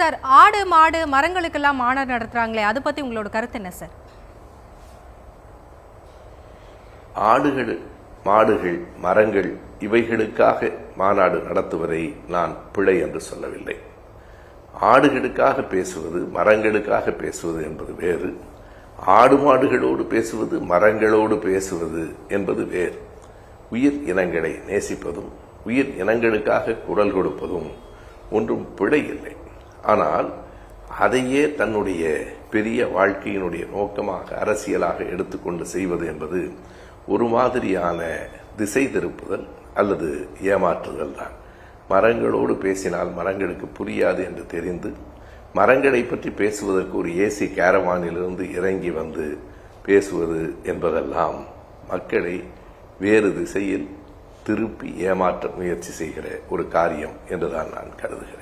Sir, ஆடு மாடு மரங்களுக்கெல்லாம் மாநாடு நடத்துறாங்களே, அதை பத்தி உங்களோட கருத்து என்ன சார்? ஆடுகள் மாடுகள் மரங்கள் இவைகளுக்காக மாநாடு நடத்துவதை நான் பிழை என்று சொல்லவில்லை. ஆடுகளுக்காக பேசுவது மரங்களுக்காக பேசுவது என்பது வேறு, ஆடு மாடுகளோடு பேசுவது மரங்களோடு பேசுவது என்பது வேறு. உயிர் இனங்களை நேசிப்பதும் உயிர் இனங்களுக்காக குரல் கொடுப்பதும் ஒன்றும் பிழை இல்லை. ஆனால் அதையே தன்னுடைய பெரிய வாழ்க்கையினுடைய நோக்கமாக அரசியலாக எடுத்துக்கொண்டு செய்வது என்பது ஒரு மாதிரியான திசை திருப்புதல் அல்லது ஏமாற்றுதல் தான். மரங்களோடு பேசினால் மரங்களுக்கு புரியாது என்று தெரிந்து மரங்களை பற்றி பேசுவதற்கு ஒரு ஏசி கேரவானிலிருந்து இறங்கி வந்து பேசுவது என்பதெல்லாம் மக்களை வேறு திசையில் திருப்பி ஏமாற்ற முயற்சி செய்கிற ஒரு காரியம் என்றுதான் நான் கருதுகிறேன்.